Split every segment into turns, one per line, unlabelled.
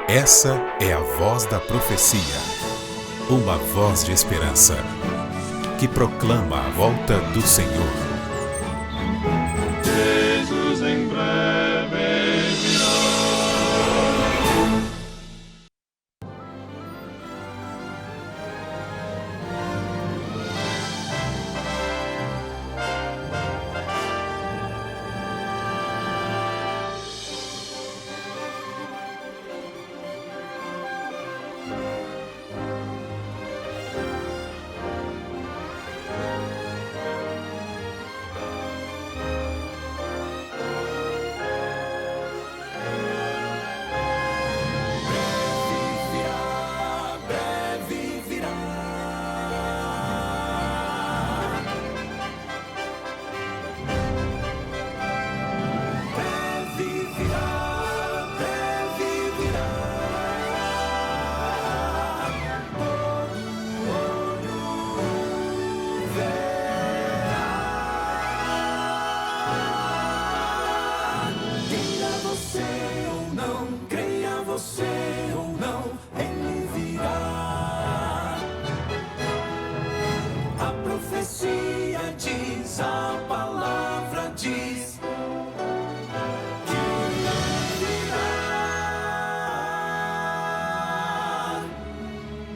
Essa é a voz da profecia, uma voz de esperança, que proclama a volta do Senhor.
Jesus em breve virá.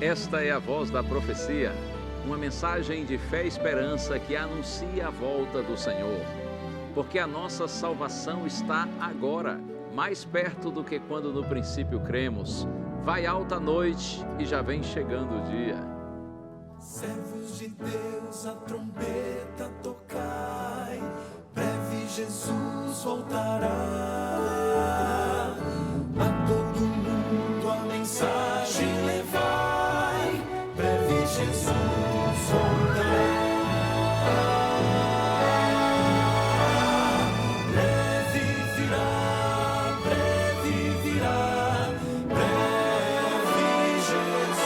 Esta é a voz da profecia, uma mensagem de fé e esperança que anuncia a volta do Senhor. Porque a nossa salvação está agora, mais perto do que quando no princípio cremos. Vai alta a noite e já vem chegando o dia.
Servos de Deus, a trombeta tocai, breve Jesus voltará. A todo mundo a mensagem levai, breve Jesus voltará. Breve virá, breve virá, breve Jesus.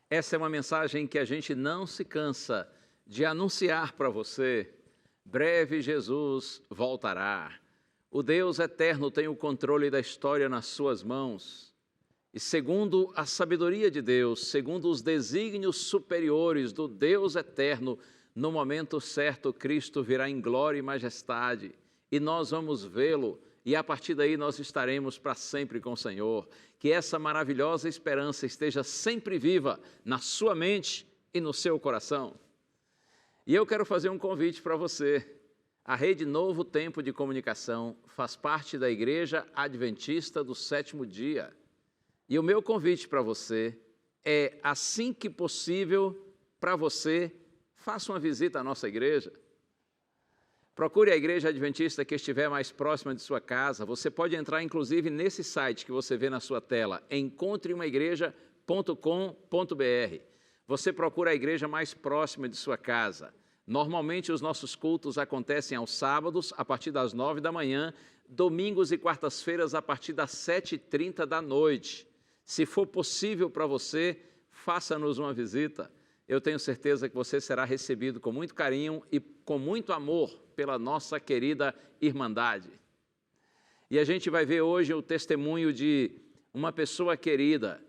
Essa é uma mensagem que a gente não se cansa de anunciar para você. Breve Jesus voltará. O Deus eterno tem o controle da história nas suas mãos. E segundo a sabedoria de Deus, segundo os desígnios superiores do Deus eterno, no momento certo Cristo virá em glória e majestade. E nós vamos vê-lo. E a partir daí nós estaremos para sempre com o Senhor. Que essa maravilhosa esperança esteja sempre viva na sua mente e no seu coração. E eu quero fazer um convite para você. A Rede Novo Tempo de Comunicação faz parte da Igreja Adventista do Sétimo Dia. E o meu convite para você é, assim que possível, para você, faça uma visita à nossa igreja. Procure a igreja adventista que estiver mais próxima de sua casa. Você pode entrar, inclusive, nesse site que você vê na sua tela, encontreumaigreja.com.br. Você procura a igreja mais próxima de sua casa. Normalmente, os nossos cultos acontecem aos sábados, a partir das 9 da manhã, domingos e quartas-feiras, a partir das 7h30 da noite. Se for possível para você, faça-nos uma visita. Eu tenho certeza que você será recebido com muito carinho e com muito amor pela nossa querida Irmandade. E a gente vai ver hoje o testemunho de uma pessoa querida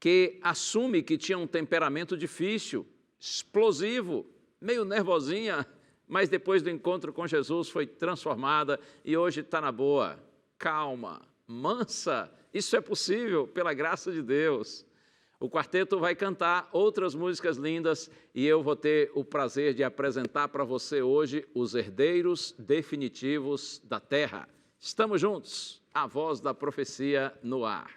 que assume que tinha um temperamento difícil, explosivo, meio nervosinha, mas depois do encontro com Jesus foi transformada e hoje está na boa, calma, mansa. Isso é possível pela graça de Deus. O quarteto vai cantar outras músicas lindas e eu vou ter o prazer de apresentar para você hoje os herdeiros definitivos da terra. Estamos juntos, a voz da profecia no ar.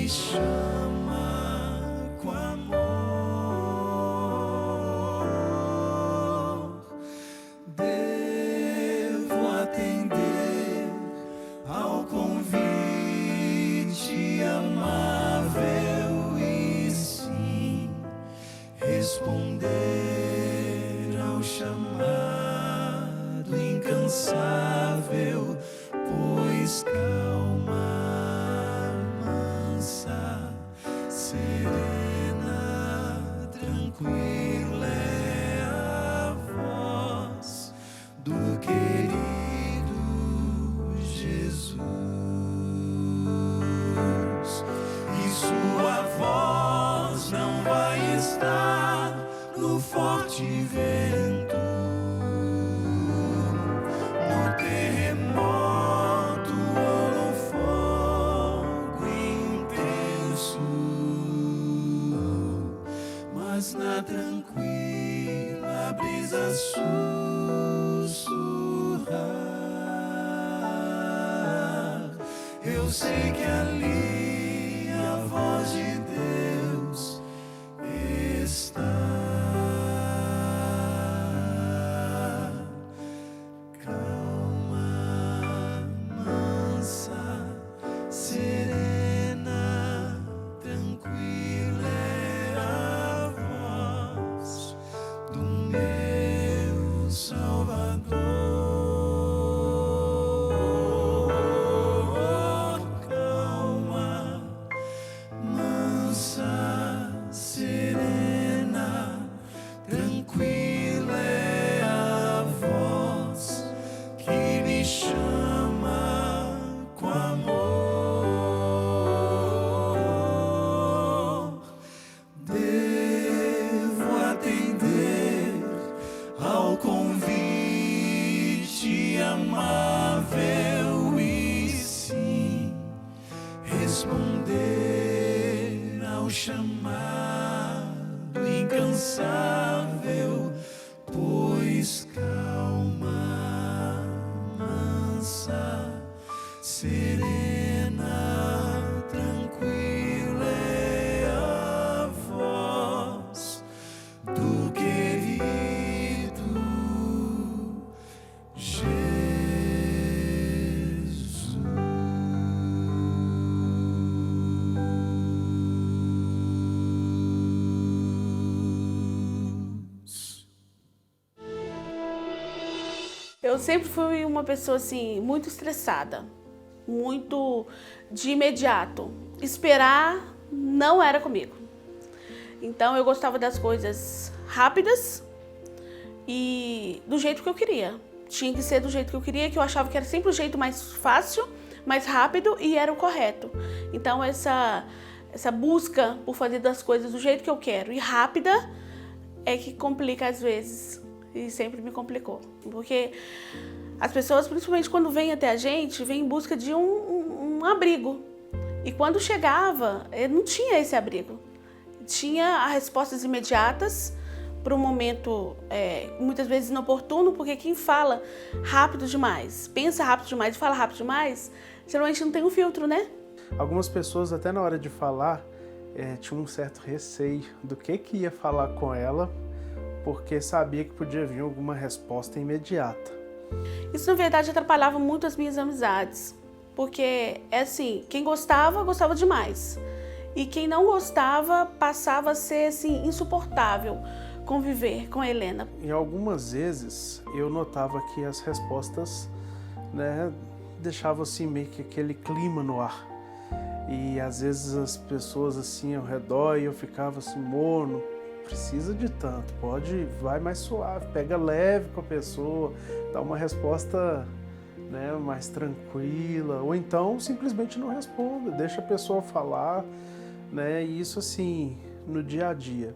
me chama com amor. Devo atender ao convite amável e sim responder ao chamado incansável, pois calma, mansa, serena, tranquila é a voz do querido Jesus. E sua voz não vai estar no forte vento, no terremoto ou no fogo intenso, mas na tranquila brisa sussurrar. Eu sei que ali a voz de Deus está. Calma, mansa, serena, tranquila é a voz do meu Salvador. Calma, mansa, serena, tranquila é a voz que me chama com amor. Devo atender ao convite amável e sim responder ao chamado incansável, pois calma, mansa, serena, tranquila é a voz do querido Jesus.
Eu sempre fui uma pessoa assim, muito estressada, muito de imediato. Esperar não era comigo. Então eu gostava das coisas rápidas e do jeito que eu queria. Tinha que ser do jeito que eu queria, que eu achava que era sempre o jeito mais fácil, mais rápido e era o correto. Então essa busca por fazer das coisas do jeito que eu quero e rápida é que complica às vezes. E sempre me complicou. Porque as pessoas, principalmente quando vêm até a gente, vêm em busca de um abrigo. E quando chegava, não tinha esse abrigo. Tinha as respostas imediatas para um momento, muitas vezes inoportuno, porque quem fala rápido demais, pensa rápido demais e fala rápido demais, geralmente não tem um filtro, né?
Algumas pessoas, até na hora de falar, tinham um certo receio do que ia falar com ela, porque sabia que podia vir alguma resposta imediata.
Isso, na verdade, atrapalhava muito as minhas amizades, porque é assim, quem gostava, gostava demais. E quem não gostava, passava a ser assim, insuportável conviver com a Helena.
E algumas vezes eu notava que as respostas, deixavam assim meio que aquele clima no ar. E às vezes as pessoas assim ao redor, e eu ficava assim, não precisa de tanto, vai mais suave, pega leve com a pessoa, dá uma resposta mais tranquila, ou então simplesmente não responda, deixa a pessoa falar, e isso assim, no dia a dia.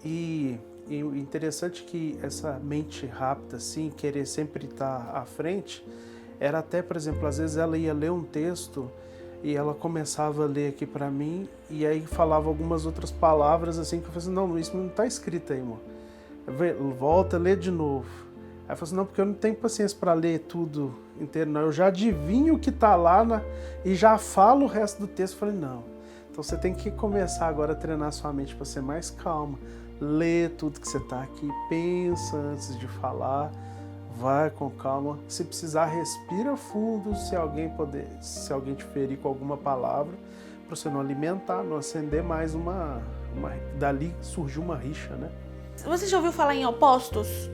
E interessante que essa mente rápida, assim, querer sempre estar à frente, era até, por exemplo, às vezes ela ia ler um texto e ela começava a ler aqui para mim e aí falava algumas outras palavras assim que eu falei assim, não, isso não está escrito aí, irmão. Volta, lê de novo. Aí eu falei assim, não, porque eu não tenho paciência para ler tudo inteiro, não. Eu já adivinho o que está lá e já falo o resto do texto. Eu falei, não. Então você tem que começar agora a treinar sua mente para ser mais calma. Lê tudo que você está aqui, pensa antes de falar, vai com calma. Se precisar, respira fundo, se alguém te ferir com alguma palavra, para você não alimentar, não acender mais dali surgiu uma rixa, né?
Você já ouviu falar em opostos?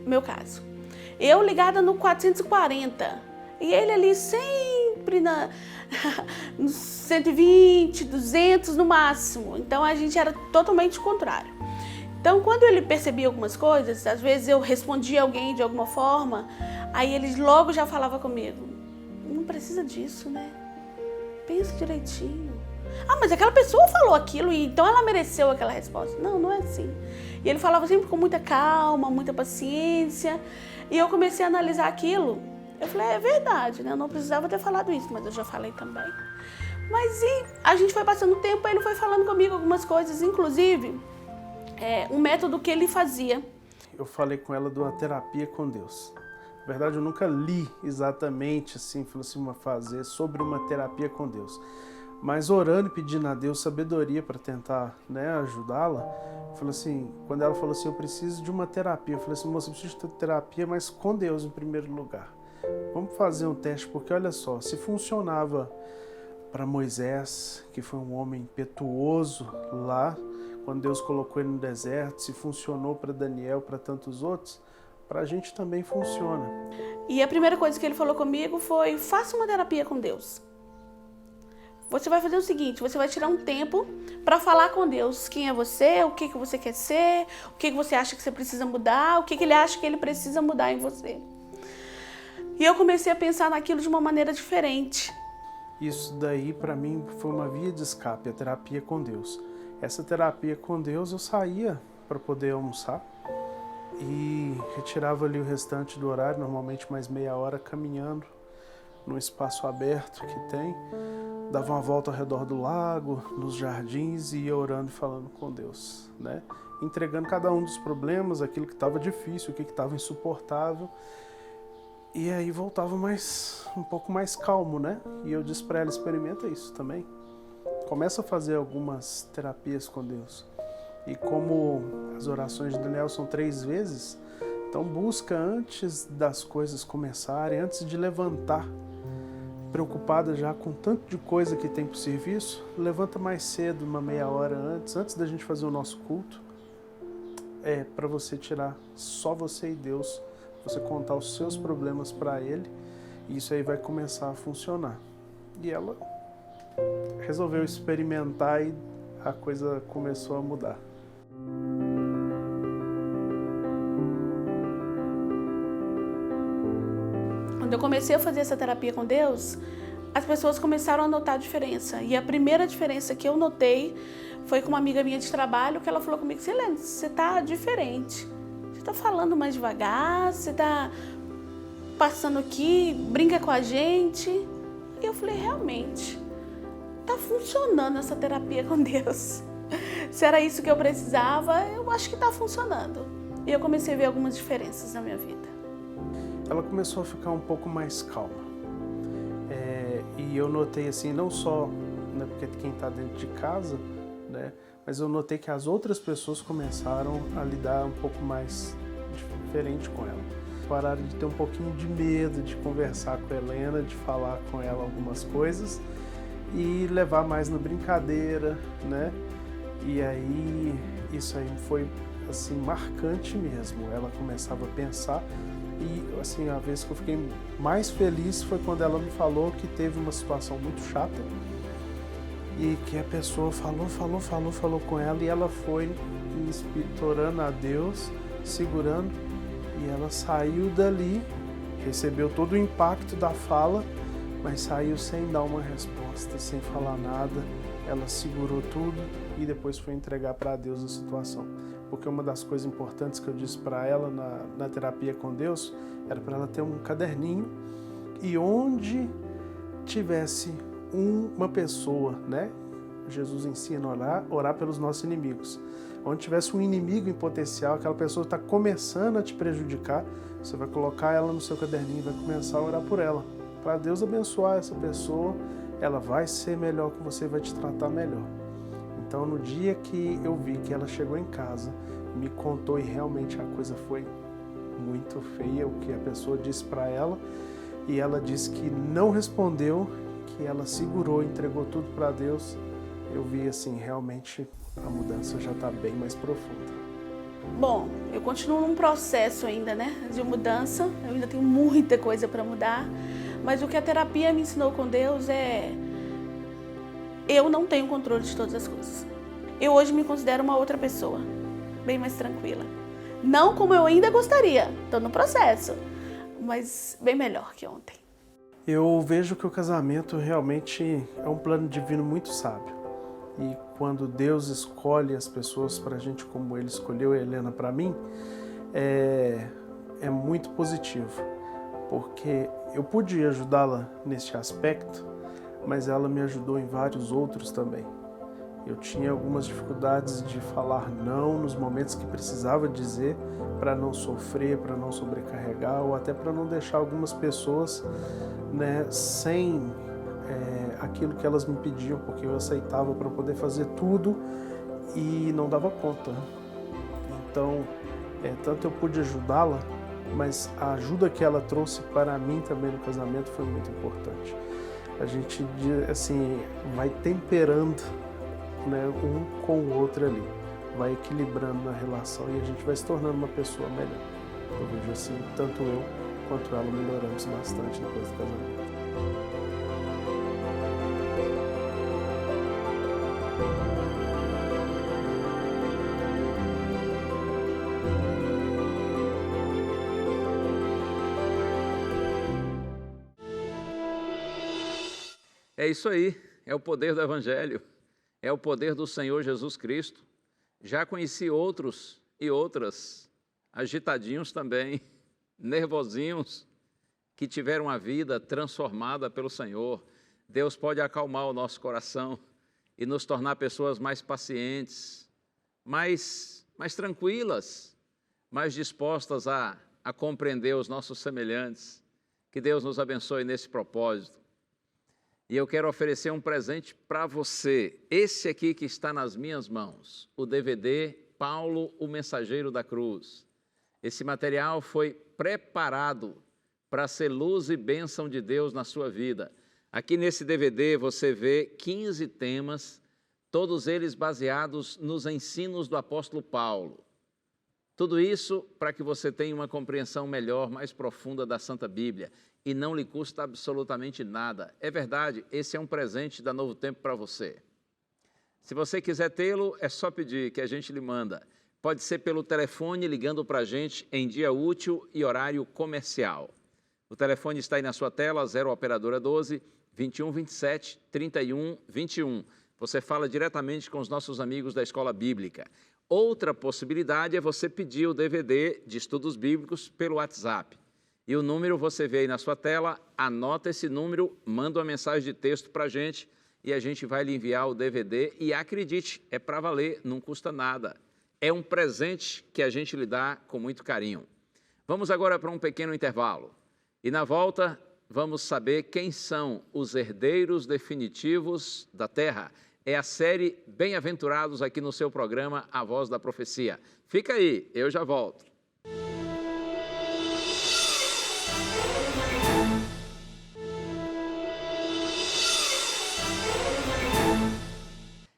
Meu caso. Eu ligada no 440 e ele ali sempre nos 120, 200 no máximo. Então a gente era totalmente contrário. Então quando ele percebia algumas coisas, às vezes eu respondia alguém de alguma forma, aí ele logo já falava comigo: não precisa disso, né? Pensa direitinho. Ah, mas aquela pessoa falou aquilo e então ela mereceu aquela resposta. Não, não é assim. E ele falava sempre com muita calma, muita paciência. E eu comecei a analisar aquilo. Eu falei, é verdade, né? Eu não precisava ter falado isso, mas eu já falei também. Mas e a gente foi passando o tempo, ele foi falando comigo algumas coisas, inclusive um método que ele fazia.
Eu falei com ela de uma terapia com Deus. Na verdade, eu nunca li exatamente assim, fazer sobre uma terapia com Deus. Mas orando e pedindo a Deus sabedoria para tentar, né, ajudá-la, falei assim, quando ela falou assim, eu preciso de uma terapia, eu falei assim, moça, eu preciso de terapia, mas com Deus em primeiro lugar. Vamos fazer um teste, porque olha só, se funcionava para Moisés, que foi um homem impetuoso lá, quando Deus colocou ele no deserto, se funcionou para Daniel, para tantos outros, para a gente também funciona.
E a primeira coisa que ele falou comigo foi, faça uma terapia com Deus. Você vai fazer o seguinte, você vai tirar um tempo para falar com Deus quem é você, o que você quer ser, o que você acha que você precisa mudar, o que ele acha que ele precisa mudar em você. E eu comecei a pensar naquilo de uma maneira diferente.
Isso daí para mim foi uma via de escape, a terapia com Deus. Essa terapia com Deus eu saía para poder almoçar e retirava ali o restante do horário, normalmente mais meia hora caminhando num espaço aberto que tem. Dava uma volta ao redor do lago, nos jardins e ia orando e falando com Deus, né? Entregando cada um dos problemas, aquilo que estava difícil, o que estava insuportável. E aí voltava um pouco mais calmo, né? E eu disse para ela, experimenta isso também. Começa a fazer algumas terapias com Deus. E como as orações de Daniel são 3 vezes, então busca antes das coisas começarem, antes de levantar, preocupada já com tanto de coisa que tem para o serviço, levanta mais cedo, uma meia hora antes da gente fazer o nosso culto, para você tirar só você e Deus, você contar os seus problemas para Ele, e isso aí vai começar a funcionar. E ela resolveu experimentar e a coisa começou a mudar.
Quando eu comecei a fazer essa terapia com Deus, as pessoas começaram a notar a diferença. E a primeira diferença que eu notei foi com uma amiga minha de trabalho, que ela falou comigo, Silene, você tá diferente. Você tá falando mais devagar, você tá passando aqui, brinca com a gente. E eu falei, realmente, tá funcionando essa terapia com Deus. Se era isso que eu precisava, eu acho que tá funcionando. E eu comecei a ver algumas diferenças na minha vida.
Ela começou a ficar um pouco mais calma. E eu notei assim, não só, né, porque quem está dentro de casa, né, mas eu notei que as outras pessoas começaram a lidar um pouco mais diferente com ela. Pararam de ter um pouquinho de medo de conversar com a Helena, de falar com ela algumas coisas e levar mais na brincadeira, né? E aí, isso aí foi assim, marcante mesmo. Ela começava a pensar. E assim, a vez que eu fiquei mais feliz foi quando ela me falou que teve uma situação muito chata e que a pessoa falou com ela e ela foi em espírito orando a Deus, segurando, e ela saiu dali, recebeu todo o impacto da fala, mas saiu sem dar uma resposta, sem falar nada. Ela segurou tudo e depois foi entregar para Deus a situação. Porque uma das coisas importantes que eu disse para ela na terapia com Deus era para ela ter um caderninho e onde tivesse uma pessoa, né? Jesus ensina a orar pelos nossos inimigos. Onde tivesse um inimigo em potencial, aquela pessoa está começando a te prejudicar, você vai colocar ela no seu caderninho e vai começar a orar por ela. Para Deus abençoar essa pessoa, ela vai ser melhor com você, vai te tratar melhor. Então, no dia que eu vi que ela chegou em casa, me contou e realmente a coisa foi muito feia, o que a pessoa disse para ela, e ela disse que não respondeu, que ela segurou, entregou tudo para Deus. Eu vi assim, realmente a mudança já está bem mais profunda.
Bom, eu continuo num processo ainda, né, de mudança. Eu ainda tenho muita coisa para mudar, mas o que a terapia me ensinou com Deus é: eu não tenho controle de todas as coisas. Eu hoje me considero uma outra pessoa, bem mais tranquila. Não como eu ainda gostaria, estou no processo, mas bem melhor que ontem.
Eu vejo que o casamento realmente é um plano divino muito sábio. E quando Deus escolhe as pessoas para a gente como Ele escolheu a Helena para mim, é muito positivo. Porque eu pude ajudá-la neste aspecto, mas ela me ajudou em vários outros também. Eu tinha algumas dificuldades de falar não nos momentos que precisava dizer, para não sofrer, para não sobrecarregar, ou até para não deixar algumas pessoas, né, sem aquilo que elas me pediam, porque eu aceitava para poder fazer tudo e não dava conta. Então, tanto eu pude ajudá-la, mas a ajuda que ela trouxe para mim também no casamento foi muito importante. A gente, assim, vai temperando, né, um com o outro ali, vai equilibrando na relação e a gente vai se tornando uma pessoa melhor. Eu vejo assim, tanto eu quanto ela melhoramos bastante depois do casamento.
É isso aí, é o poder do Evangelho, é o poder do Senhor Jesus Cristo. Já conheci outros e outras, agitadinhos também, nervosinhos, que tiveram a vida transformada pelo Senhor. Deus pode acalmar o nosso coração e nos tornar pessoas mais pacientes, mais tranquilas, mais dispostas a compreender os nossos semelhantes. Que Deus nos abençoe nesse propósito. E eu quero oferecer um presente para você, esse aqui que está nas minhas mãos, o DVD Paulo, o Mensageiro da Cruz. Esse material foi preparado para ser luz e bênção de Deus na sua vida. Aqui nesse DVD você vê 15 temas, todos eles baseados nos ensinos do apóstolo Paulo. Tudo isso para que você tenha uma compreensão melhor, mais profunda da Santa Bíblia. E não lhe custa absolutamente nada. É verdade, esse é um presente da Novo Tempo para você. Se você quiser tê-lo, é só pedir que a gente lhe manda. Pode ser pelo telefone, ligando para a gente em dia útil e horário comercial. O telefone está aí na sua tela, 0 operadora 12 21 27 31 21. Você fala diretamente com os nossos amigos da Escola Bíblica. Outra possibilidade é você pedir o DVD de estudos bíblicos pelo WhatsApp. E o número você vê aí na sua tela, anota esse número, manda uma mensagem de texto para a gente e a gente vai lhe enviar o DVD. E acredite, é para valer, não custa nada. É um presente que a gente lhe dá com muito carinho. Vamos agora para um pequeno intervalo. E na volta, vamos saber quem são os herdeiros definitivos da terra. É a série Bem-aventurados aqui no seu programa A Voz da Profecia. Fica aí, eu já volto.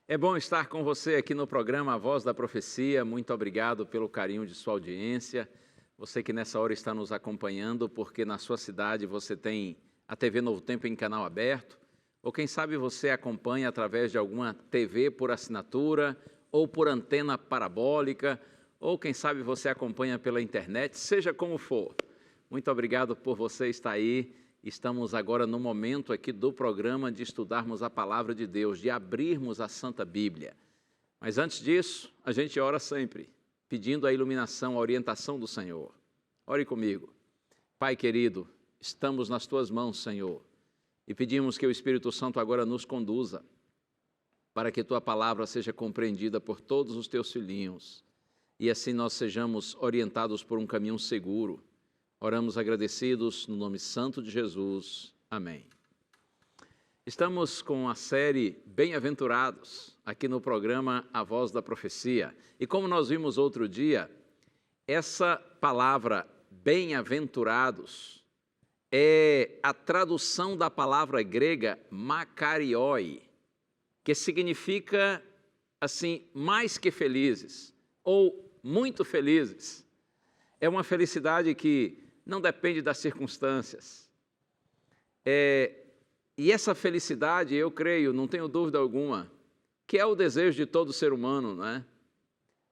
É bom estar com você aqui no programa A Voz da Profecia. Muito obrigado pelo carinho de sua audiência. Você que nessa hora está nos acompanhando, porque na sua cidade você tem a TV Novo Tempo em canal aberto, ou quem sabe você acompanha através de alguma TV por assinatura, ou por antena parabólica, ou quem sabe você acompanha pela internet, seja como for. Muito obrigado por você estar aí. Estamos agora no momento aqui do programa de estudarmos a Palavra de Deus, de abrirmos a Santa Bíblia. Mas antes disso, a gente ora sempre, pedindo a iluminação, a orientação do Senhor. Ore comigo. Pai querido, estamos nas Tuas mãos, Senhor, e pedimos que o Espírito Santo agora nos conduza, para que Tua Palavra seja compreendida por todos os Teus filhinhos, e assim nós sejamos orientados por um caminho seguro. Oramos agradecidos no nome santo de Jesus. Amém. Estamos com a série Bem-aventurados, aqui no programa A Voz da Profecia. E como nós vimos outro dia, essa palavra bem-aventurados é a tradução da palavra grega makarioi, que significa, assim, mais que felizes, ou muito felizes. É uma felicidade que não depende das circunstâncias. E essa felicidade, eu creio, não tenho dúvida alguma, que é o desejo de todo ser humano, não é?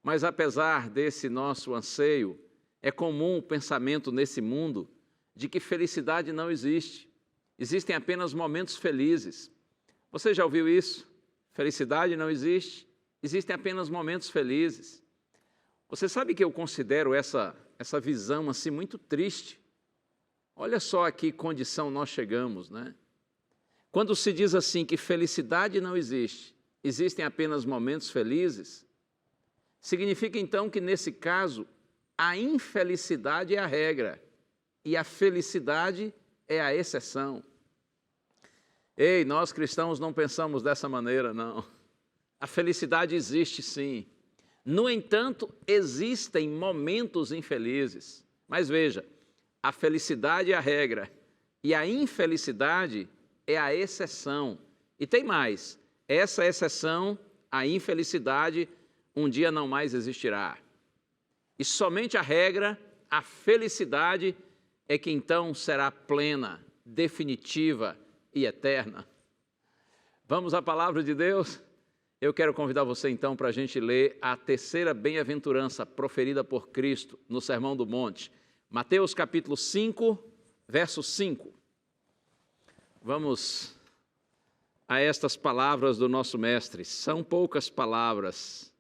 Mas apesar desse nosso anseio, é comum o pensamento nesse mundo de que felicidade não existe. Existem apenas momentos felizes. Você já ouviu isso? Felicidade não existe, existem apenas momentos felizes. Você sabe que eu considero essa visão assim muito triste? Olha só a que condição nós chegamos, né? Quando se diz assim que felicidade não existe, existem apenas momentos felizes, significa então que nesse caso a infelicidade é a regra e a felicidade é a exceção. Ei, nós cristãos não pensamos dessa maneira, não. A felicidade existe sim. No entanto, existem momentos infelizes. Mas veja, a felicidade é a regra e a infelicidade é a exceção. E tem mais, essa exceção, a infelicidade, um dia não mais existirá. E somente a regra, a felicidade, é que então será plena, definitiva e eterna. Vamos à palavra de Deus? Eu quero convidar você então para a gente ler a terceira bem-aventurança proferida por Cristo no Sermão do Monte. Mateus capítulo 5, verso 5. Vamos a estas palavras do nosso mestre. São poucas palavras,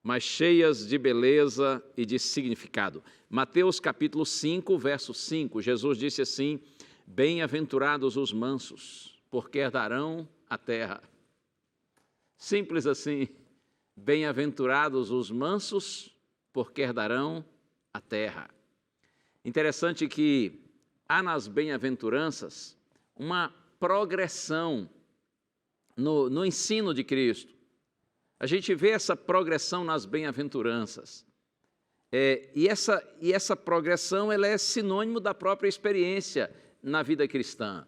mas cheias de beleza e de significado. Mateus capítulo 5, verso 5, Jesus disse assim: bem-aventurados os mansos, porque herdarão a terra. Simples assim, bem-aventurados os mansos, porque herdarão a terra. Interessante que há nas bem-aventuranças uma progressão no ensino de Cristo. A gente vê essa progressão nas bem-aventuranças. E essa progressão ela é sinônimo da própria experiência na vida cristã.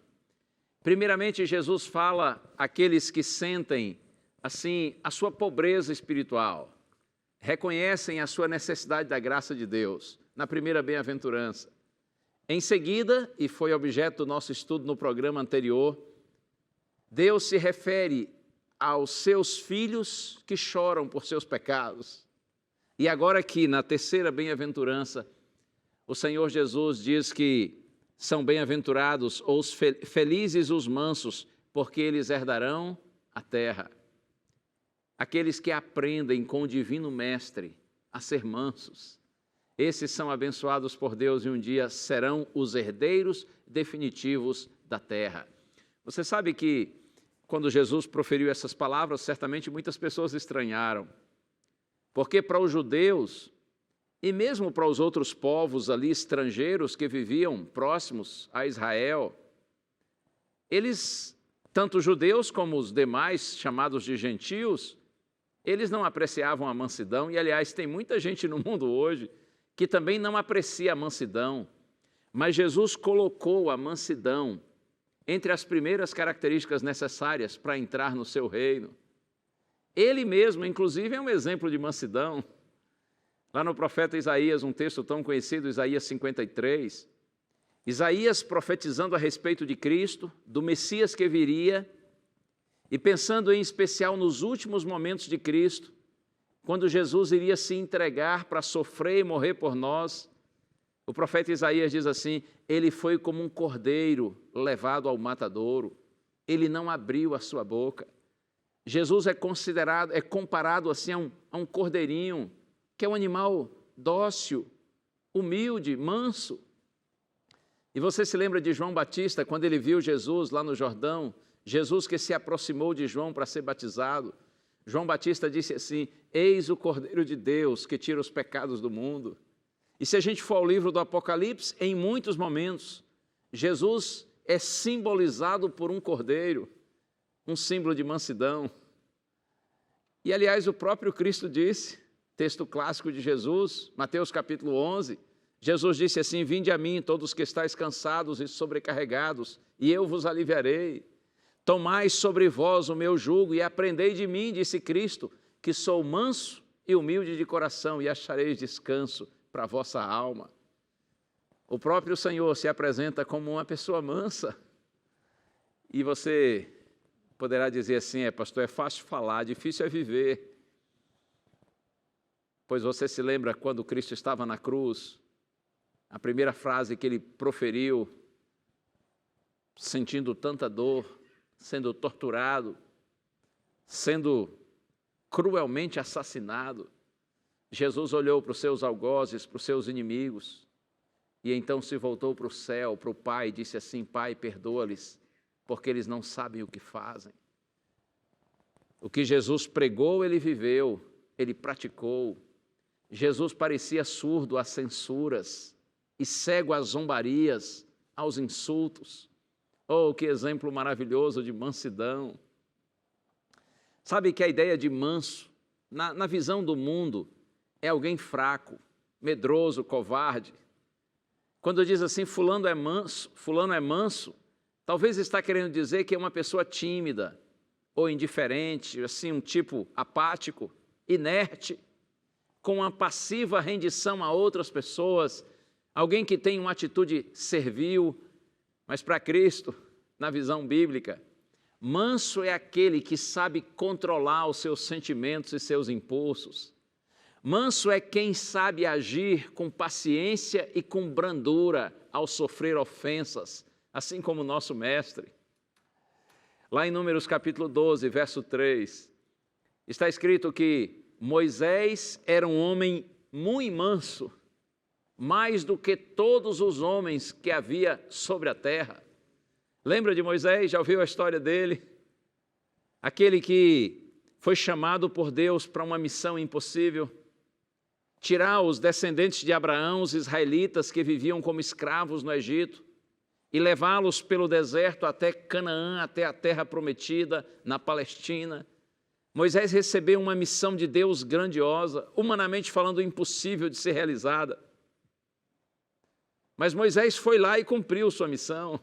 Primeiramente, Jesus fala àqueles que sentem assim a sua pobreza espiritual, reconhecem a sua necessidade da graça de Deus, na primeira bem-aventurança. Em seguida, e foi objeto do nosso estudo no programa anterior, Deus se refere aos seus filhos que choram por seus pecados. E agora aqui, na terceira bem-aventurança, o Senhor Jesus diz que são bem-aventurados ou felizes os mansos, porque eles herdarão a terra. Aqueles que aprendem com o Divino Mestre a ser mansos, esses são abençoados por Deus e um dia serão os herdeiros definitivos da terra. Você sabe que quando Jesus proferiu essas palavras, certamente muitas pessoas estranharam, porque para os judeus e mesmo para os outros povos ali estrangeiros que viviam próximos a Israel, eles, tanto os judeus como os demais chamados de gentios, eles não apreciavam a mansidão e, aliás, tem muita gente no mundo hoje que também não aprecia a mansidão, mas Jesus colocou a mansidão entre as primeiras características necessárias para entrar no seu reino. Ele mesmo, inclusive, é um exemplo de mansidão. Lá no profeta Isaías, um texto tão conhecido, Isaías 53, Isaías profetizando a respeito de Cristo, do Messias que viria, e pensando em especial nos últimos momentos de Cristo, quando Jesus iria se entregar para sofrer e morrer por nós, o profeta Isaías diz assim: ele foi como um cordeiro levado ao matadouro, ele não abriu a sua boca. Jesus é comparado assim a um cordeirinho, que é um animal dócil, humilde, manso. E você se lembra de João Batista, quando ele viu Jesus lá no Jordão, Jesus que se aproximou de João para ser batizado. João Batista disse assim: eis o Cordeiro de Deus que tira os pecados do mundo. E se a gente for ao livro do Apocalipse, em muitos momentos, Jesus é simbolizado por um cordeiro. um símbolo de mansidão. E, aliás, o próprio Cristo disse, texto clássico de Jesus, Mateus capítulo 11, Jesus disse assim: vinde a mim, todos que estáis cansados e sobrecarregados, e eu vos aliviarei. Tomai sobre vós o meu jugo e aprendei de mim, disse Cristo, que sou manso e humilde de coração, e achareis descanso para a vossa alma. O próprio Senhor se apresenta como uma pessoa mansa. E você poderá dizer assim: pastor, é fácil falar, difícil é viver. Pois você se lembra quando Cristo estava na cruz, a primeira frase que ele proferiu, sentindo tanta dor, sendo torturado, sendo cruelmente assassinado. Jesus olhou para os seus algozes, para os seus inimigos, e então se voltou para o céu, para o Pai, e disse assim: Pai, perdoa-lhes, porque eles não sabem o que fazem. O que Jesus pregou, ele viveu, ele praticou. Jesus parecia surdo às censuras e cego às zombarias, aos insultos. Oh, que exemplo maravilhoso de mansidão. Sabe que a ideia de manso, na visão do mundo, é alguém fraco, medroso, covarde. Quando diz assim, fulano é manso, talvez está querendo dizer que é uma pessoa tímida ou indiferente, assim, um tipo apático, inerte, com uma passiva rendição a outras pessoas, alguém que tem uma atitude servil. Mas para Cristo, na visão bíblica, manso é aquele que sabe controlar os seus sentimentos e seus impulsos. Manso é quem sabe agir com paciência e com brandura ao sofrer ofensas, assim como o nosso mestre. Lá em Números capítulo 12, verso 3, está escrito que Moisés era um homem muito manso, mais do que todos os homens que havia sobre a terra. Lembra de Moisés? Já ouviu a história dele? Aquele que foi chamado por Deus para uma missão impossível, tirar os descendentes de Abraão, os israelitas que viviam como escravos no Egito, e levá-los pelo deserto até Canaã, até a terra prometida, na Palestina. Moisés recebeu uma missão de Deus grandiosa, humanamente falando, impossível de ser realizada. Mas Moisés foi lá e cumpriu sua missão.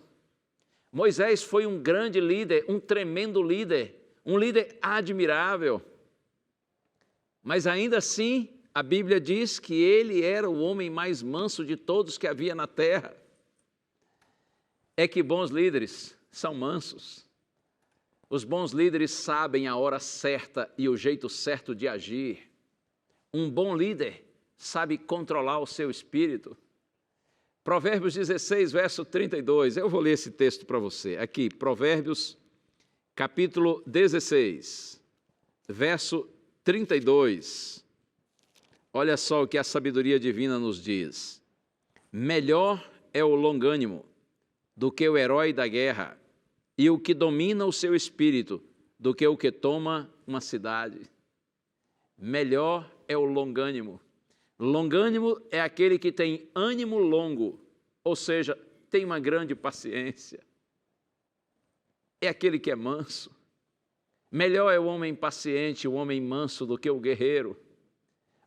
Moisés foi um grande líder, um tremendo líder, um líder admirável. Mas ainda assim, a Bíblia diz que ele era o homem mais manso de todos que havia na terra. É que bons líderes são mansos. Os bons líderes sabem a hora certa e o jeito certo de agir. Um bom líder sabe controlar o seu espírito. Provérbios 16, verso 32, eu vou ler esse texto para você. Aqui, Provérbios, capítulo 16, verso 32. Olha só o que a sabedoria divina nos diz. Melhor é o longânimo do que o herói da guerra, e o que domina o seu espírito do que o que toma uma cidade. Melhor é o longânimo. Longânimo é aquele que tem ânimo longo, ou seja, tem uma grande paciência. É aquele que é manso. Melhor é o homem paciente, o homem manso, do que o guerreiro.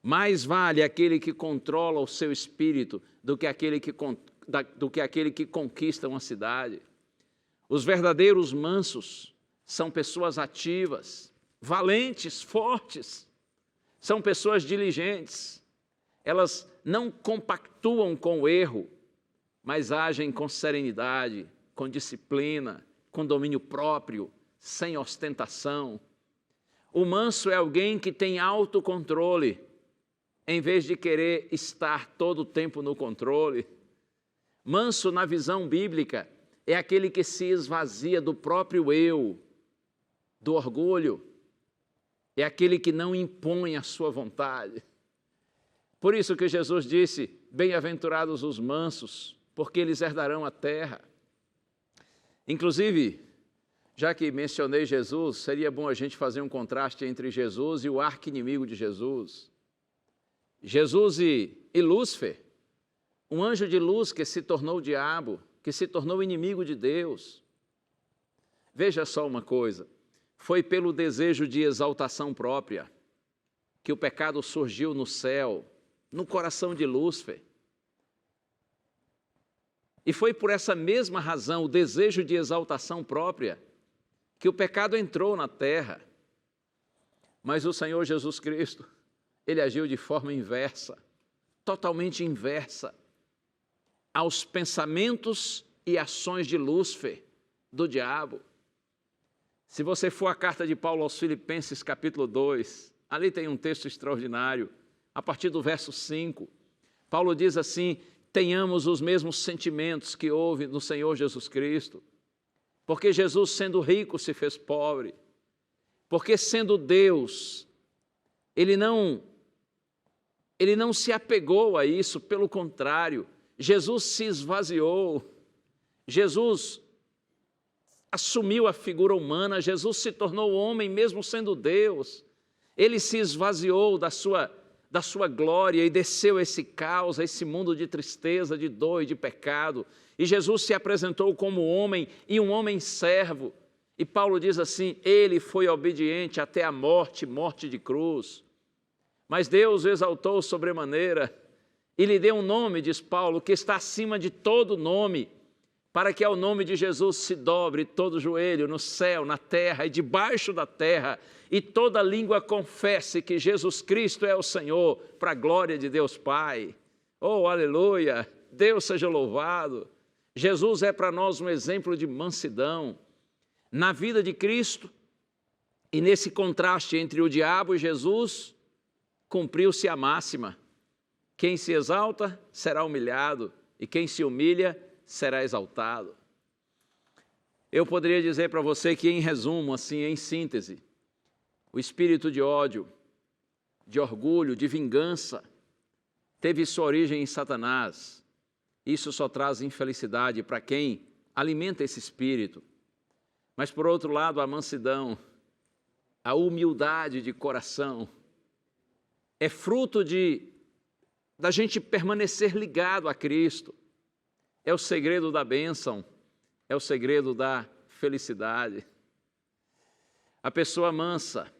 Mais vale aquele que controla o seu espírito do que aquele que conquista uma cidade. Os verdadeiros mansos são pessoas ativas, valentes, fortes. São pessoas diligentes. Elas não compactuam com o erro, mas agem com serenidade, com disciplina, com domínio próprio, sem ostentação. O manso é alguém que tem autocontrole, em vez de querer estar todo o tempo no controle. Manso, na visão bíblica, é aquele que se esvazia do próprio eu, do orgulho. É aquele que não impõe a sua vontade. Por isso que Jesus disse, bem-aventurados os mansos, porque eles herdarão a terra. Inclusive, já que mencionei Jesus, seria bom a gente fazer um contraste entre Jesus e o arqui-inimigo de Jesus. Jesus e Lúcifer, um anjo de luz que se tornou o diabo, que se tornou inimigo de Deus. Veja só uma coisa, Foi pelo desejo de exaltação própria que o pecado surgiu no céu, no coração de Lúcifer. E foi por essa mesma razão, o desejo de exaltação própria, que o pecado entrou na terra. Mas o Senhor Jesus Cristo, Ele agiu de forma inversa, totalmente inversa aos pensamentos e ações de Lúcifer, do diabo. Se você for à carta de Paulo aos Filipenses, capítulo 2, ali tem um texto extraordinário, a partir do verso 5, Paulo diz assim: tenhamos os mesmos sentimentos que houve no Senhor Jesus Cristo, porque Jesus, sendo rico, se fez pobre, porque sendo Deus, Ele não se apegou a isso, pelo contrário, Jesus se esvaziou, Jesus assumiu a figura humana, Jesus se tornou homem mesmo sendo Deus, Ele se esvaziou da sua glória e desceu a esse caos, a esse mundo de tristeza, de dor e de pecado. E Jesus se apresentou como homem e um homem servo. E Paulo diz assim: Ele foi obediente até a morte, morte de cruz. Mas Deus o exaltou sobremaneira e lhe deu um nome, diz Paulo, que está acima de todo nome, para que ao nome de Jesus se dobre todo joelho no céu, na terra e debaixo da terra, e toda língua confesse que Jesus Cristo é o Senhor, para a glória de Deus Pai. Oh, aleluia! Deus seja louvado! Jesus é para nós um exemplo de mansidão. Na vida de Cristo, e nesse contraste entre o diabo e Jesus, cumpriu-se a máxima: quem se exalta será humilhado, e quem se humilha será exaltado. Eu poderia dizer para você que, em resumo, assim, em síntese, o espírito de ódio, de orgulho, de vingança, teve sua origem em Satanás. Isso só traz infelicidade para quem alimenta esse espírito. Mas, por outro lado, a mansidão, a humildade de coração, é fruto da gente permanecer ligado a Cristo. É o segredo da bênção, é o segredo da felicidade. A pessoa mansa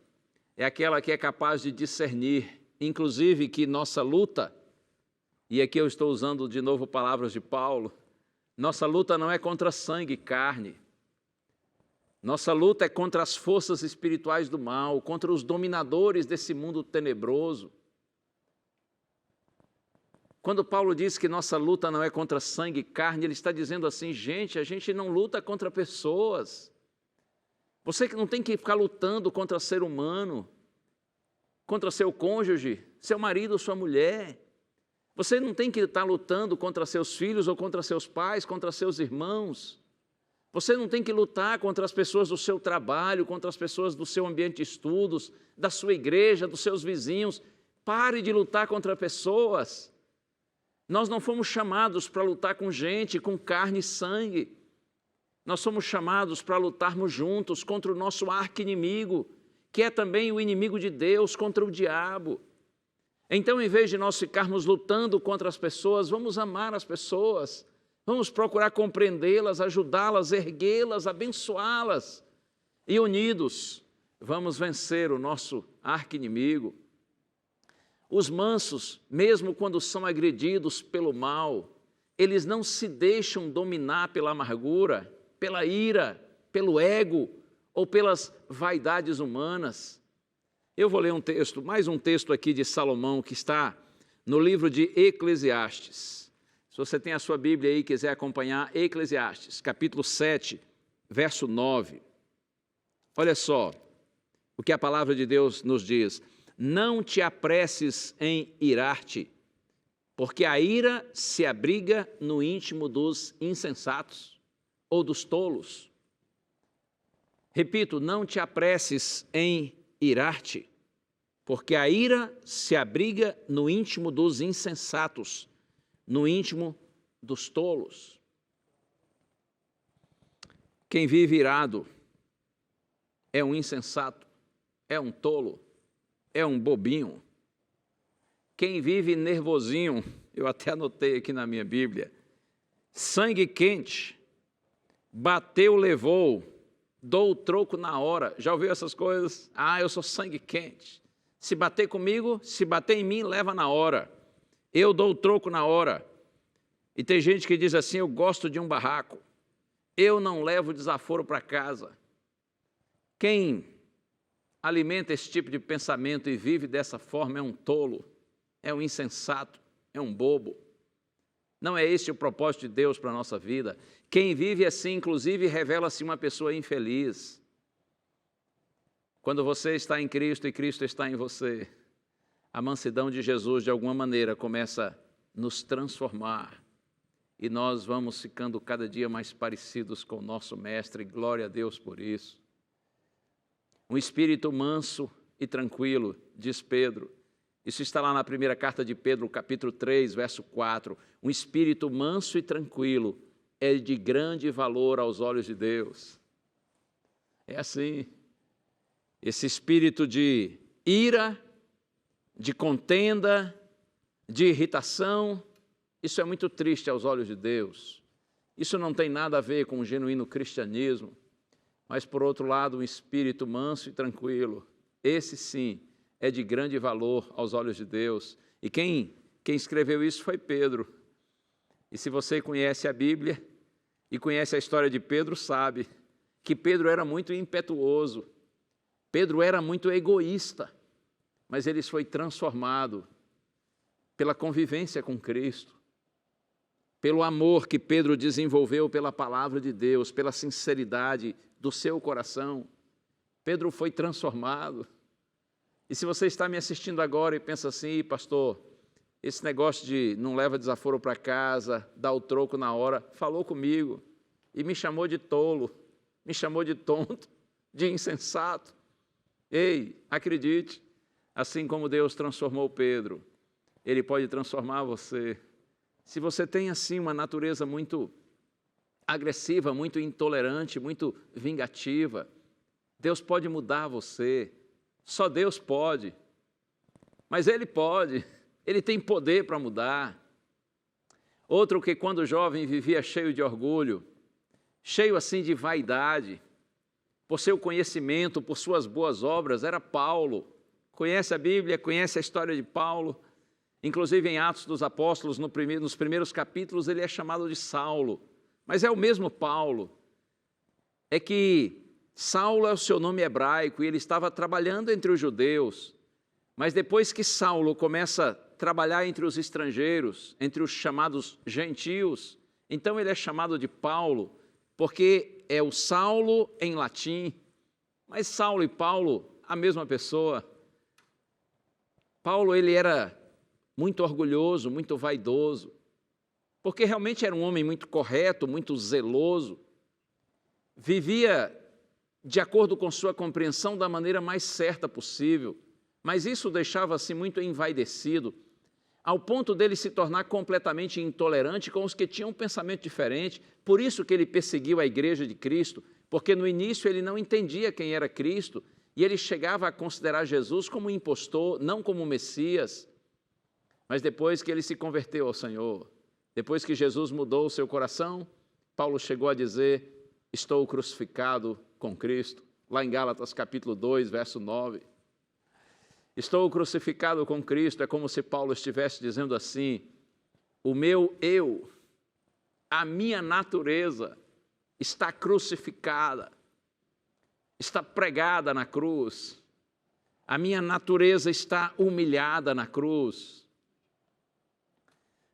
é aquela que é capaz de discernir, inclusive que nossa luta, e aqui eu estou usando de novo palavras de Paulo, nossa luta não é contra sangue e carne. Nossa luta é contra as forças espirituais do mal, contra os dominadores desse mundo tenebroso. Quando Paulo diz que nossa luta não é contra sangue e carne, ele está dizendo assim: gente, a gente não luta contra pessoas. Você que não tem que ficar lutando contra ser humano, contra seu cônjuge, seu marido ou sua mulher. Você não tem que estar lutando contra seus filhos ou contra seus pais, contra seus irmãos. Você não tem que lutar contra as pessoas do seu trabalho, contra as pessoas do seu ambiente de estudos, da sua igreja, dos seus vizinhos. Pare de lutar contra pessoas. Nós não fomos chamados para lutar com gente, com carne e sangue. Nós somos chamados para lutarmos juntos contra o nosso arqui-inimigo, que é também o inimigo de Deus, contra o diabo. Então, em vez de nós ficarmos lutando contra as pessoas, vamos amar as pessoas, vamos procurar compreendê-las, ajudá-las, erguê-las, abençoá-las. E unidos, vamos vencer o nosso arqui-inimigo. Os mansos, mesmo quando são agredidos pelo mal, eles não se deixam dominar pela amargura, pela ira, pelo ego ou pelas vaidades humanas. Eu vou ler um texto, mais um texto aqui de Salomão, que está no livro de Eclesiastes. Se você tem a sua Bíblia aí e quiser acompanhar, Eclesiastes, capítulo 7, verso 9. Olha só o que a palavra de Deus nos diz: não te apresses em irar-te, porque a ira se abriga no íntimo dos insensatos ou dos tolos. Repito, não te apresses em irar-te, porque a ira se abriga no íntimo dos insensatos, no íntimo dos tolos. Quem vive irado é um insensato, é um tolo, é um bobinho. Quem vive nervosinho, eu até anotei aqui na minha Bíblia, sangue quente, bateu, levou, dou o troco na hora. Já ouviu essas coisas? Ah, eu sou sangue quente. Se bater comigo, se bater em mim, leva na hora. Eu dou o troco na hora. E tem gente que diz assim, eu gosto de um barraco. Eu não levo desaforo para casa. Quem alimenta esse tipo de pensamento e vive dessa forma é um tolo, é um insensato, é um bobo. Não é esse o propósito de Deus para a nossa vida. Quem vive assim, inclusive, revela-se uma pessoa infeliz. Quando você está em Cristo e Cristo está em você, a mansidão de Jesus, de alguma maneira, começa a nos transformar. E nós vamos ficando cada dia mais parecidos com o nosso Mestre. Glória a Deus por isso. Um espírito manso e tranquilo, diz Pedro. Isso está lá na primeira carta de Pedro, capítulo 3, verso 4. Um espírito manso e tranquilo é de grande valor aos olhos de Deus. É assim. Esse espírito de ira, de contenda, de irritação, isso é muito triste aos olhos de Deus. Isso não tem nada a ver com o genuíno cristianismo. Mas, por outro lado, um espírito manso e tranquilo, esse sim, é de grande valor aos olhos de Deus. E quem escreveu isso foi Pedro. E se você conhece a Bíblia e conhece a história de Pedro, sabe que Pedro era muito impetuoso, Pedro era muito egoísta, mas ele foi transformado pela convivência com Cristo, pelo amor que Pedro desenvolveu pela palavra de Deus, pela sinceridade do seu coração. Pedro foi transformado. E se você está me assistindo agora e pensa assim, pastor, esse negócio de não leva desaforo para casa, dá o troco na hora, falou comigo e me chamou de tolo, me chamou de tonto, de insensato. Ei, acredite, assim como Deus transformou Pedro, Ele pode transformar você. Se você tem assim uma natureza muito agressiva, muito intolerante, muito vingativa, Deus pode mudar você. Só Deus pode. Mas Ele pode. Ele tem poder para mudar. Outro que quando jovem vivia cheio de orgulho, cheio assim de vaidade, por seu conhecimento, por suas boas obras, era Paulo. Conhece a Bíblia, conhece a história de Paulo. Inclusive em Atos dos Apóstolos, nos primeiros capítulos, ele é chamado de Saulo. Mas é o mesmo Paulo. É que Saulo é o seu nome hebraico e ele estava trabalhando entre os judeus. Mas depois que Saulo começa a trabalhar entre os estrangeiros, entre os chamados gentios, então ele é chamado de Paulo, porque é o Saulo em latim. Mas Saulo e Paulo, a mesma pessoa. Paulo, ele era muito orgulhoso, muito vaidoso, porque realmente era um homem muito correto, muito zeloso, vivia de acordo com sua compreensão da maneira mais certa possível, mas isso o deixava assim muito envaidecido, ao ponto dele se tornar completamente intolerante com os que tinham um pensamento diferente. Por isso que ele perseguiu a igreja de Cristo, porque no início ele não entendia quem era Cristo, e ele chegava a considerar Jesus como um impostor, não como um Messias. Mas depois que ele se converteu ao Senhor, depois que Jesus mudou o seu coração, Paulo chegou a dizer, estou crucificado com Cristo, lá em Gálatas capítulo 2, verso 9. Estou crucificado com Cristo, é como se Paulo estivesse dizendo assim, o meu eu, a minha natureza está crucificada, está pregada na cruz, a minha natureza está humilhada na cruz.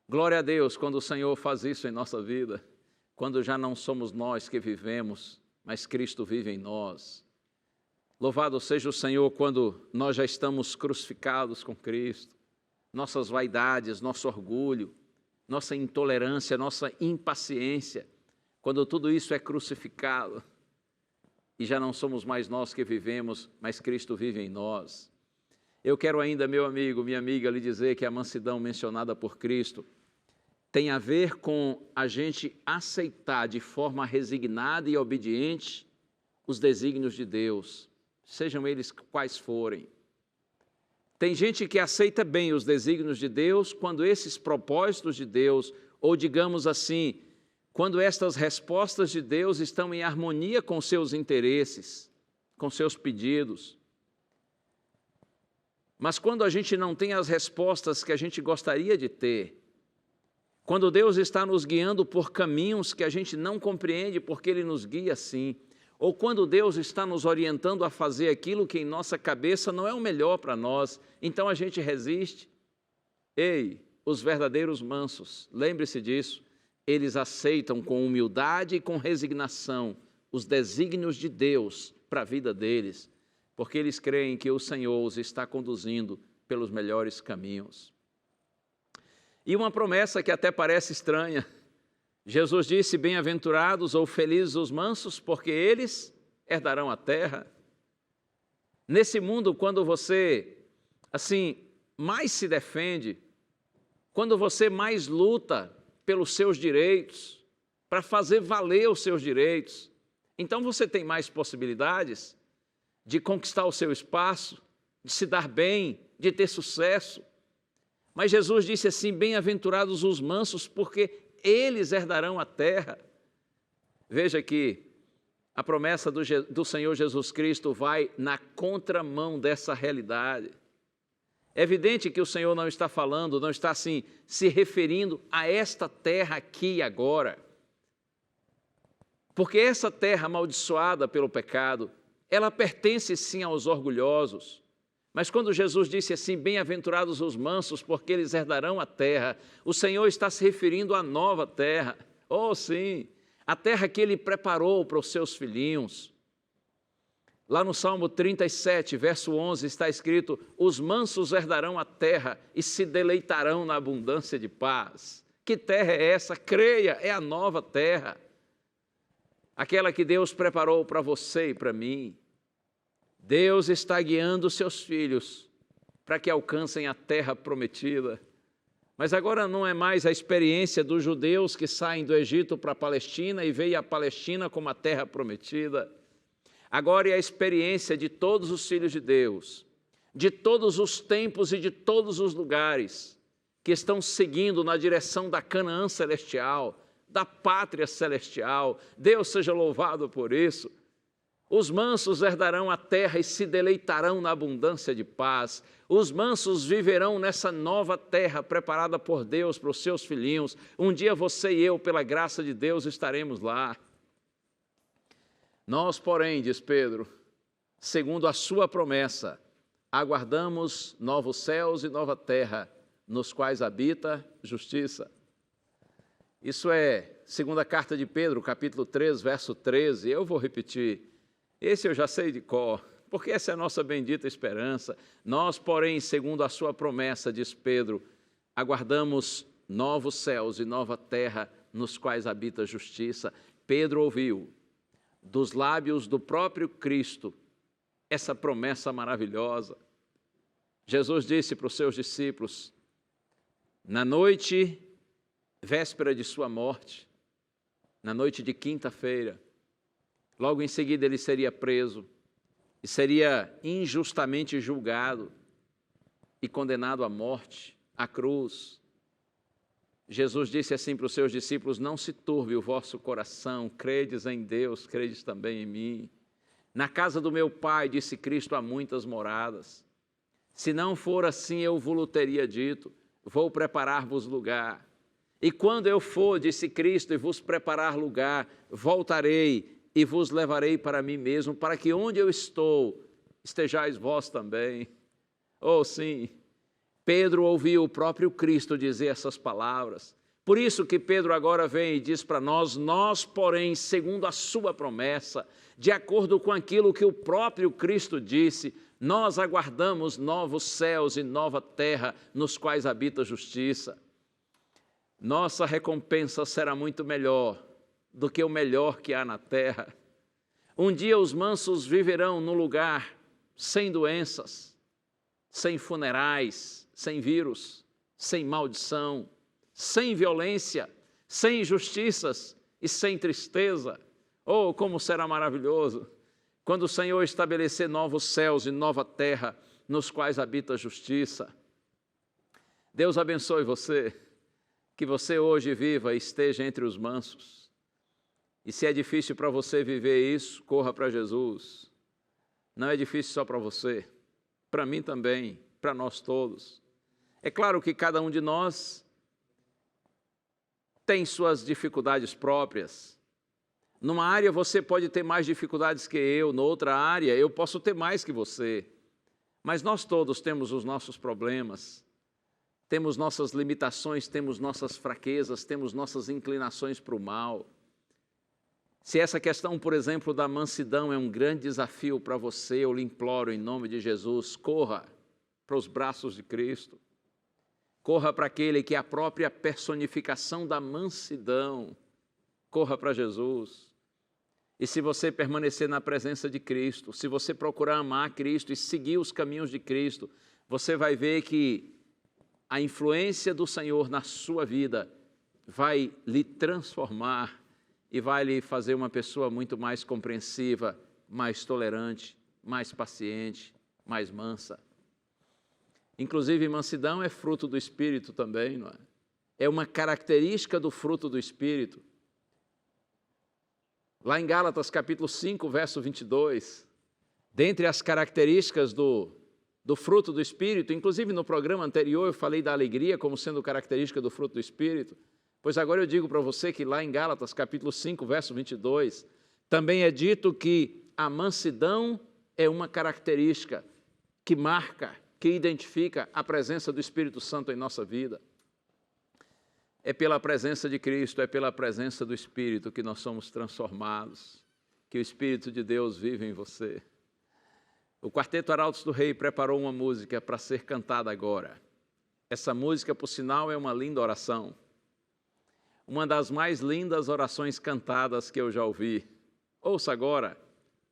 Glória a Deus quando o Senhor faz isso em nossa vida, quando já não somos nós que vivemos, mas Cristo vive em nós. Louvado seja o Senhor quando nós já estamos crucificados com Cristo, nossas vaidades, nosso orgulho, nossa intolerância, nossa impaciência, quando tudo isso é crucificado e já não somos mais nós que vivemos, mas Cristo vive em nós. Eu quero ainda, meu amigo, minha amiga, lhe dizer que a mansidão mencionada por Cristo tem a ver com a gente aceitar de forma resignada e obediente os desígnios de Deus, sejam eles quais forem. Tem gente que aceita bem os desígnios de Deus quando esses propósitos de Deus, ou digamos assim, quando estas respostas de Deus estão em harmonia com seus interesses, com seus pedidos. Mas quando a gente não tem as respostas que a gente gostaria de ter, quando Deus está nos guiando por caminhos que a gente não compreende porque Ele nos guia assim, ou quando Deus está nos orientando a fazer aquilo que em nossa cabeça não é o melhor para nós, então a gente resiste. Ei, os verdadeiros mansos, lembre-se disso, eles aceitam com humildade e com resignação os desígnios de Deus para a vida deles, porque eles creem que o Senhor os está conduzindo pelos melhores caminhos. E uma promessa que até parece estranha, Jesus disse, bem-aventurados ou felizes os mansos, porque eles herdarão a terra. Nesse mundo, quando você, mais se defende, quando você mais luta pelos seus direitos, para fazer valer os seus direitos, então você tem mais possibilidades de conquistar o seu espaço, de se dar bem, de ter sucesso. Mas Jesus disse assim, bem-aventurados os mansos, porque eles herdarão a terra. Veja que a promessa do Senhor Jesus Cristo vai na contramão dessa realidade. É evidente que o Senhor não está falando, não está se referindo a esta terra aqui e agora. Porque essa terra amaldiçoada pelo pecado, ela pertence sim aos orgulhosos. Mas quando Jesus disse assim, bem-aventurados os mansos, porque eles herdarão a terra, o Senhor está se referindo à nova terra. Oh, sim, a terra que Ele preparou para os seus filhinhos. Lá no Salmo 37, verso 11, está escrito, os mansos herdarão a terra e se deleitarão na abundância de paz. Que terra é essa? Creia, é a nova terra. Aquela que Deus preparou para você e para mim. Deus está guiando os seus filhos para que alcancem a terra prometida. Mas agora não é mais a experiência dos judeus que saem do Egito para a Palestina e veem a Palestina como a terra prometida. Agora é a experiência de todos os filhos de Deus, de todos os tempos e de todos os lugares que estão seguindo na direção da Canaã celestial, da pátria celestial. Deus seja louvado por isso. Os mansos herdarão a terra e se deleitarão na abundância de paz. Os mansos viverão nessa nova terra preparada por Deus para os seus filhinhos. Um dia você e eu, pela graça de Deus, estaremos lá. Nós, porém, diz Pedro, segundo a sua promessa, aguardamos novos céus e nova terra, nos quais habita justiça. Isso é segunda carta de Pedro, capítulo 3, verso 13. Eu vou repetir. Esse eu já sei de cor, porque essa é a nossa bendita esperança. Nós, porém, segundo a sua promessa, diz Pedro, aguardamos novos céus e nova terra, nos quais habita a justiça. Pedro ouviu dos lábios do próprio Cristo essa promessa maravilhosa. Jesus disse para os seus discípulos, na noite, véspera de sua morte, na noite de quinta-feira, logo em seguida ele seria preso e seria injustamente julgado e condenado à morte, à cruz. Jesus disse assim para os seus discípulos, não se turbe o vosso coração, credes em Deus, credes também em mim. Na casa do meu Pai, disse Cristo, há muitas moradas. Se não for assim, eu vos teria dito, vou preparar-vos lugar. E quando eu for, disse Cristo, e vos preparar lugar, voltarei e vos levarei para mim mesmo, para que onde eu estou, estejais vós também. Oh, sim, Pedro ouviu o próprio Cristo dizer essas palavras. Por isso que Pedro agora vem e diz para nós, porém, segundo a sua promessa, de acordo com aquilo que o próprio Cristo disse, nós aguardamos novos céus e nova terra, nos quais habita a justiça. Nossa recompensa será muito melhor do que o melhor que há na terra. Um dia os mansos viverão num lugar sem doenças, sem funerais, sem vírus, sem maldição, sem violência, sem injustiças e sem tristeza. Oh, como será maravilhoso quando o Senhor estabelecer novos céus e nova terra, nos quais habita a justiça. Deus abençoe você. que você hoje viva e esteja entre os mansos. E se é difícil para você viver isso, corra para Jesus. Não é difícil só para você, para mim também, para nós todos. É claro que cada um de nós tem suas dificuldades próprias. Numa área você pode ter mais dificuldades que eu, noutra área eu posso ter mais que você. Mas nós todos temos os nossos problemas, temos nossas limitações, temos nossas fraquezas, temos nossas inclinações para o mal. Se essa questão, por exemplo, da mansidão é um grande desafio para você, eu lhe imploro em nome de Jesus, corra para os braços de Cristo. Corra para aquele que é a própria personificação da mansidão. Corra para Jesus. E se você permanecer na presença de Cristo, se você procurar amar Cristo e seguir os caminhos de Cristo, você vai ver que a influência do Senhor na sua vida vai lhe transformar e vai lhe fazer uma pessoa muito mais compreensiva, mais tolerante, mais paciente, mais mansa. Inclusive, mansidão é fruto do Espírito também, não é? É uma característica do fruto do Espírito. Lá em Gálatas, capítulo 5, verso 22, dentre as características do fruto do Espírito, inclusive no programa anterior eu falei da alegria como sendo característica do fruto do Espírito, pois agora eu digo para você que lá em Gálatas, capítulo 5, verso 22, também é dito que a mansidão é uma característica que marca, que identifica a presença do Espírito Santo em nossa vida. É pela presença de Cristo, é pela presença do Espírito que nós somos transformados, que o Espírito de Deus vive em você. O Quarteto Arautos do Rei preparou uma música para ser cantada agora. Essa música, por sinal, é uma linda oração. Uma das mais lindas orações cantadas que eu já ouvi. Ouça agora,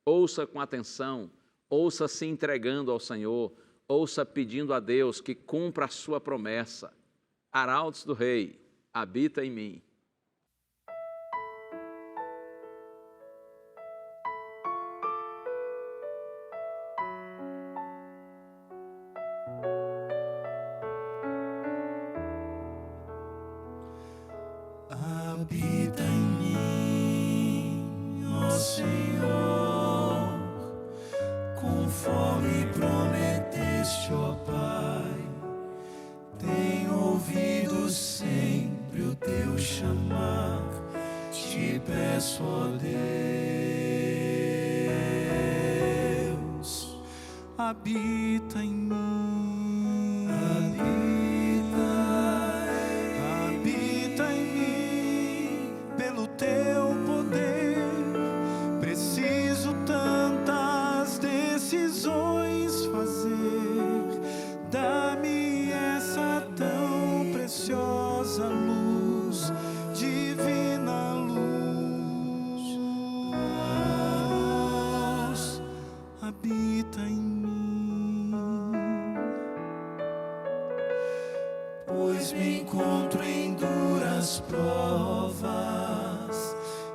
ouça com atenção, ouça se entregando ao Senhor, ouça pedindo a Deus que cumpra a sua promessa. Arautos do Rei, habita em mim.
Habita em mim, ó Senhor, conforme prometeste, ó Pai. Tenho ouvido sempre o teu chamar, te peço, ó Deus, habita em mim. Habita em mim, pelo teu poder. Preciso tantas decisões fazer. Dá-me essa tão preciosa luz, divina luz. Habita em mim. Pois me encontro em duras provas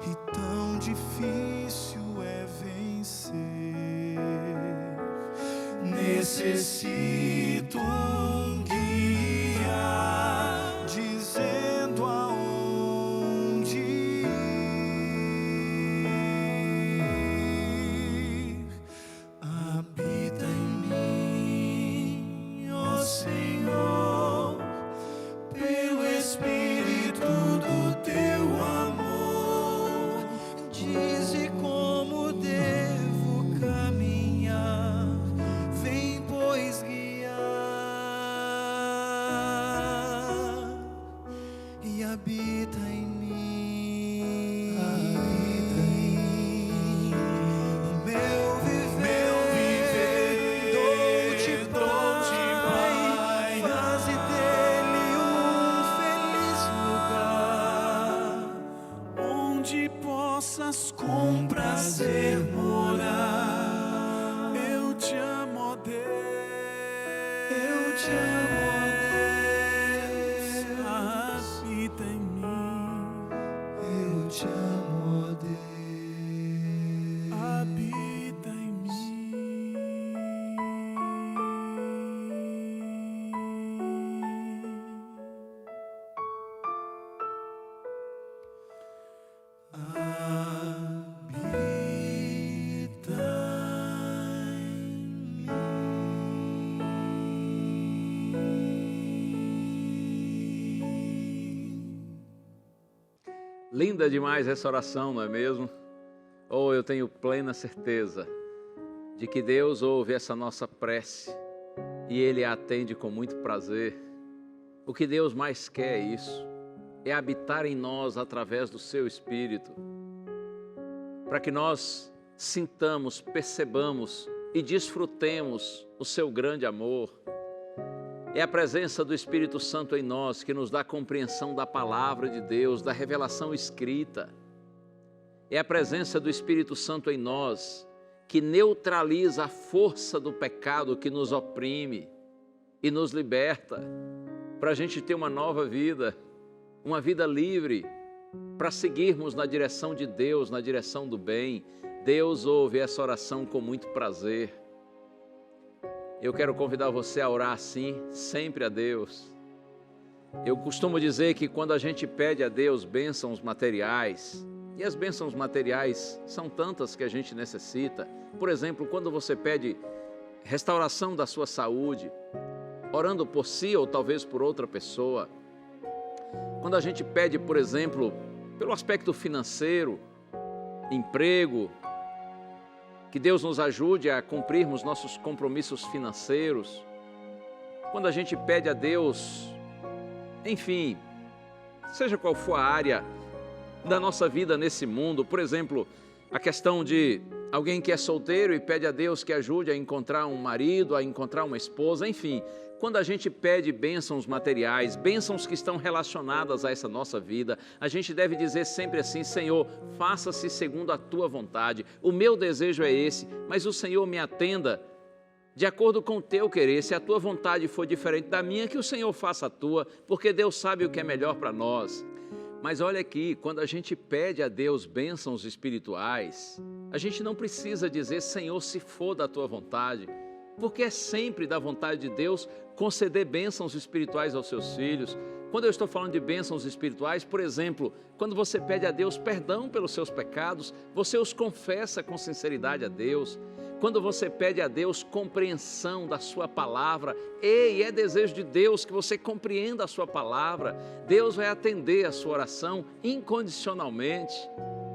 e tão difícil é vencer. Necessito um guia dizendo aonde ir. Habita em mim, ó Senhor, pelo Espírito do teu amor. Dize como devo caminhar, vem pois guiar. E habita em mim. Habita em mim. O meu viver, dou-te, Pai, faze dele um feliz lugar, onde possas com prazer morar. Eu te amo, ó Deus. Eu te amo, ó Deus. Habita em mim. Eu te amo, ó Deus. Habita em mim.
Linda demais essa oração, não é mesmo? Oh, eu tenho plena certeza de que Deus ouve essa nossa prece e Ele a atende com muito prazer. O que Deus mais quer é isso, é habitar em nós através do Seu Espírito, para que nós sintamos, percebamos e desfrutemos o Seu grande amor. É a presença do Espírito Santo em nós que nos dá compreensão da palavra de Deus, da revelação escrita. É a presença do Espírito Santo em nós que neutraliza a força do pecado que nos oprime e nos liberta para a gente ter uma nova vida, uma vida livre, para seguirmos na direção de Deus, na direção do bem. Deus ouve essa oração com muito prazer. Eu quero convidar você a orar assim, sempre a Deus. Eu costumo dizer que quando a gente pede a Deus bênçãos materiais, e as bênçãos materiais são tantas que a gente necessita. Por exemplo, quando você pede restauração da sua saúde, orando por si ou talvez por outra pessoa. Quando a gente pede, por exemplo, pelo aspecto financeiro, emprego, que Deus nos ajude a cumprirmos nossos compromissos financeiros. Quando a gente pede a Deus, enfim, seja qual for a área da nossa vida nesse mundo, por exemplo, a questão de alguém que é solteiro e pede a Deus que ajude a encontrar um marido, a encontrar uma esposa, enfim, quando a gente pede bênçãos materiais, bênçãos que estão relacionadas a essa nossa vida, a gente deve dizer sempre assim: Senhor, faça-se segundo a Tua vontade, o meu desejo é esse, mas o Senhor me atenda de acordo com o Teu querer. Se a Tua vontade for diferente da minha, que o Senhor faça a Tua, porque Deus sabe o que é melhor para nós. Mas olha aqui, quando a gente pede a Deus bênçãos espirituais, a gente não precisa dizer: Senhor, se for da Tua vontade, porque é sempre da vontade de Deus conceder bênçãos espirituais aos seus filhos. Quando eu estou falando de bênçãos espirituais, por exemplo, quando você pede a Deus perdão pelos seus pecados, você os confessa com sinceridade a Deus. Quando você pede a Deus compreensão da sua palavra, é desejo de Deus que você compreenda a sua palavra. Deus vai atender a sua oração incondicionalmente.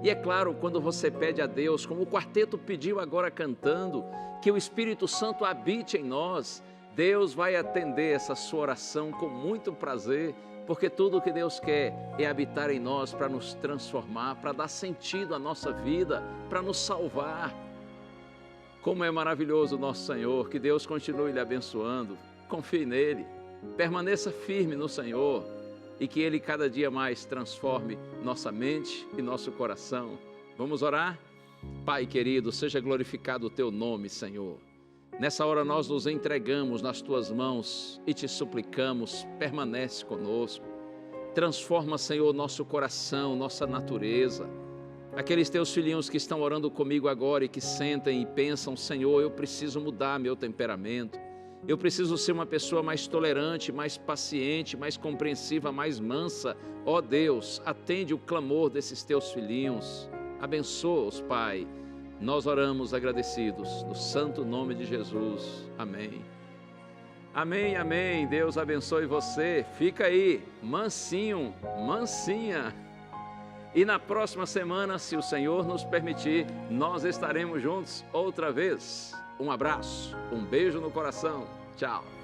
E é claro, quando você pede a Deus, como o quarteto pediu agora cantando, que o Espírito Santo habite em nós, Deus vai atender essa sua oração com muito prazer, porque tudo o que Deus quer é habitar em nós para nos transformar, para dar sentido à nossa vida, para nos salvar. Como é maravilhoso o nosso Senhor, que Deus continue lhe abençoando. Confie nele, permaneça firme no Senhor e que Ele cada dia mais transforme nossa mente e nosso coração. Vamos orar? Pai querido, seja glorificado o Teu nome, Senhor. Nessa hora nós nos entregamos nas Tuas mãos e Te suplicamos, permanece conosco. Transforma, Senhor, nosso coração, nossa natureza. Aqueles Teus filhinhos que estão orando comigo agora e que sentem e pensam: Senhor, eu preciso mudar meu temperamento. Eu preciso ser uma pessoa mais tolerante, mais paciente, mais compreensiva, mais mansa. Ó Deus, atende o clamor desses Teus filhinhos. Abençoa-os, Pai. Nós oramos agradecidos, no santo nome de Jesus. Amém. Amém, amém. Deus abençoe você. Fica aí, mansinho, mansinha. E na próxima semana, se o Senhor nos permitir, nós estaremos juntos outra vez. Um abraço, um beijo no coração. Tchau.